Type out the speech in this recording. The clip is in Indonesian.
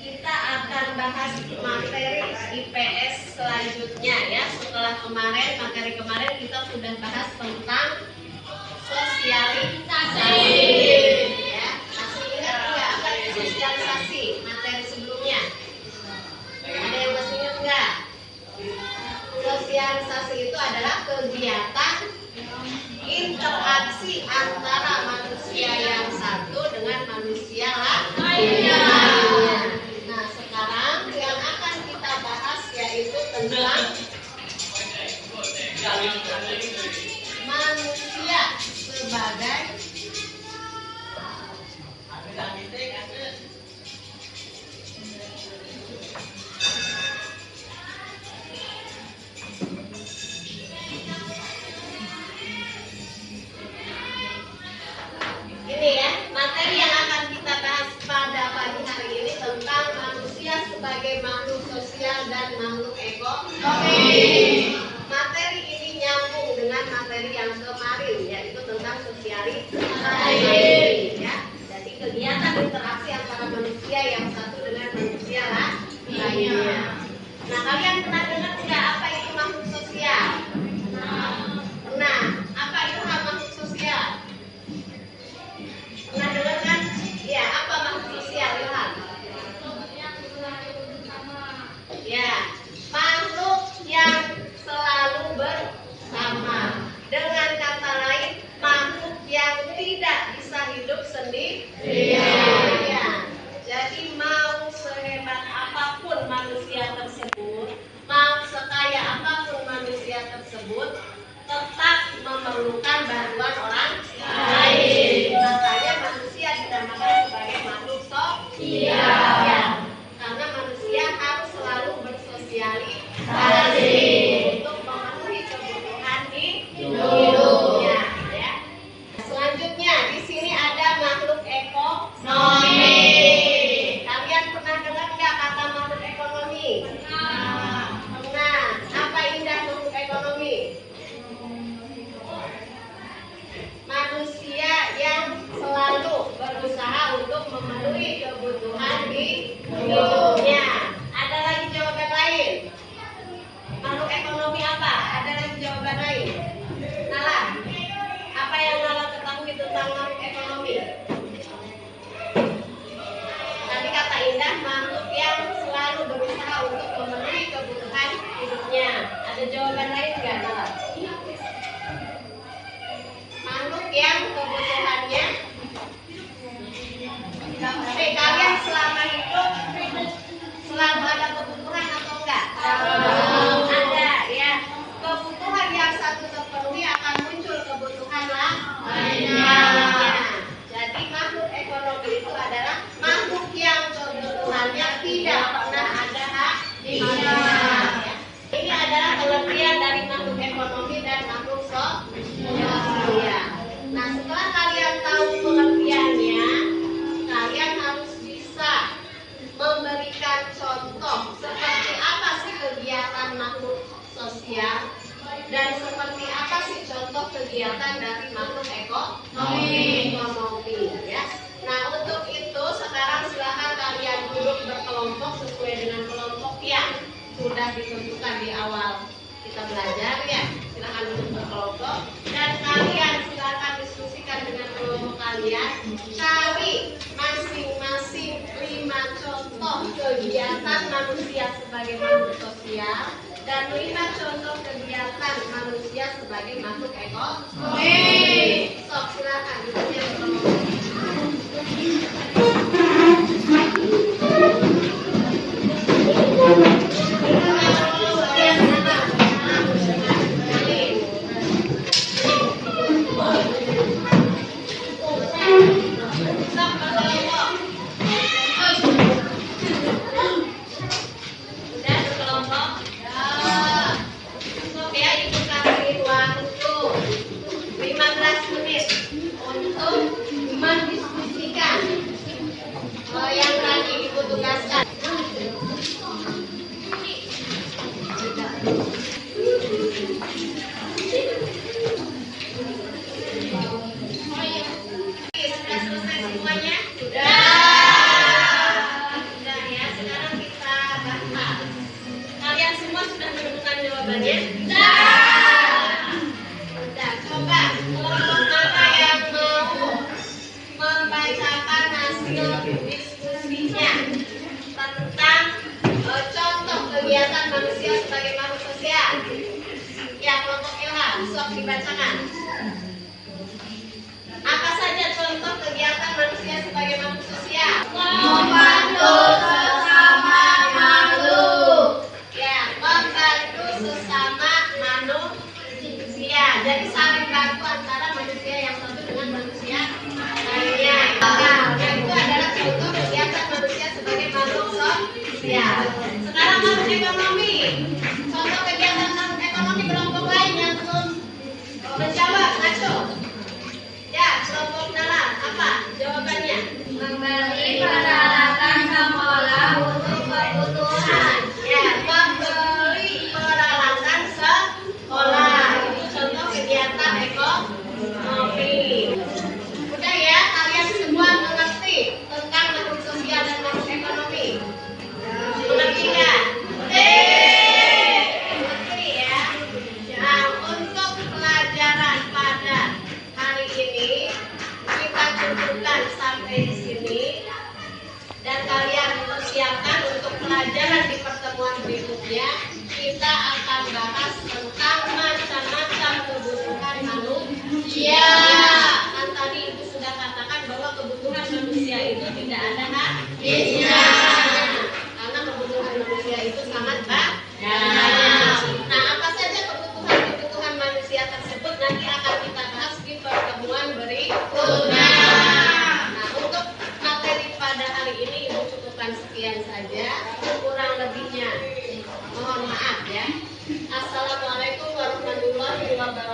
Kita akan bahas materi IPS selanjutnya ya. Setelah materi kemarin kita sudah bahas tentang sosialisasi ya. Masih ingat nggak apa itu sosialisasi materi sebelumnya? Ada yang masih ingat nggak? Sosialisasi itu adalah kegiatan interaksi antara manusia yang satu dengan manusia lainnya. Nah, sekarang yang akan kita bahas yaitu tentang manusia sebagai ini ya, materi yang akan kita bahas pada pagi hari ini tentang manusia sebagai makhluk sosial dan makhluk ekonomi. Materi ini nyambung dengan materi yang kemarin yaitu tentang sosialisasi ya. Jadi kegiatan interaksi antara manusia yang satu dengan manusia lainnya. Nah, kalian pernah dengar nggak apa itu makhluk sosial? Nah, apa itu makhluk sosial? Pernah dengar kan? Ya, apa makhluk sosial, Ilham? Ya, makhluk yang selalu bersama. Dengan kata lain, makhluk yang tidak bisa hidup sendirian. Jadi mau sehebat apapun manusia tersebut, mau sekaya apapun manusia tersebut, tetap memerlukan bantuan orang lain. Makanya manusia dinamakan sebagai makhluk sosial. Ya, karena manusia harus selalu bersosialisasi untuk memenuhi kebutuhan hidupnya. Ya. Selanjutnya di sini ada makhluk ekonomi. kita belajar ya. Silakan duduk berkelompok dan kalian silakan diskusikan dengan kelompok kalian. Cari masing-masing 5 contoh kegiatan manusia sebagai makhluk sosial dan 5 contoh kegiatan manusia sebagai makhluk ekonomi. Sok silakan duduknya berkelompok. Dibacakan. Apa saja contoh kegiatan manusia sebagai makhluk sosial? Membantu sesama makhluk. Ya, membantu sesama manusia. Jadi saling bantu antara manusia yang satu dengan manusia lainnya. Nah, itu adalah contoh kegiatan manusia sebagai makhluk sosial. Sekarang makhluk ekonomi. Contoh kegiatan makhluk ekonomi kelompok lain yang belum menjawab, ngaco. Ya, kelompok dalam apa jawabannya? Membeli peralatan sekolah untuk kebutuhan. Ya, membeli peralatan sekolah. Itu contoh kegiatan ekonomi. Udah ya, kalian semua mengerti tentang makhluk sosial dan makhluk ekonomi? Mengerti nggak? Sampai di sini dan kalian persiapkan untuk pelajaran di pertemuan berikutnya. Kita akan bahas tentang macam-macam kebutuhan manusia. Kan tadi Ibu sudah katakan bahwa kebutuhan manusia itu tidak ada habisnya. Karena kebutuhan manusia itu sangat banyak. Nah, apa saja kebutuhan manusia tersebut nanti akan kita bahas di pertemuan berikutnya. Ini Ibu cukupkan sekian saja, kurang lebihnya mohon maaf ya. Assalamualaikum warahmatullahi wabarakatuh.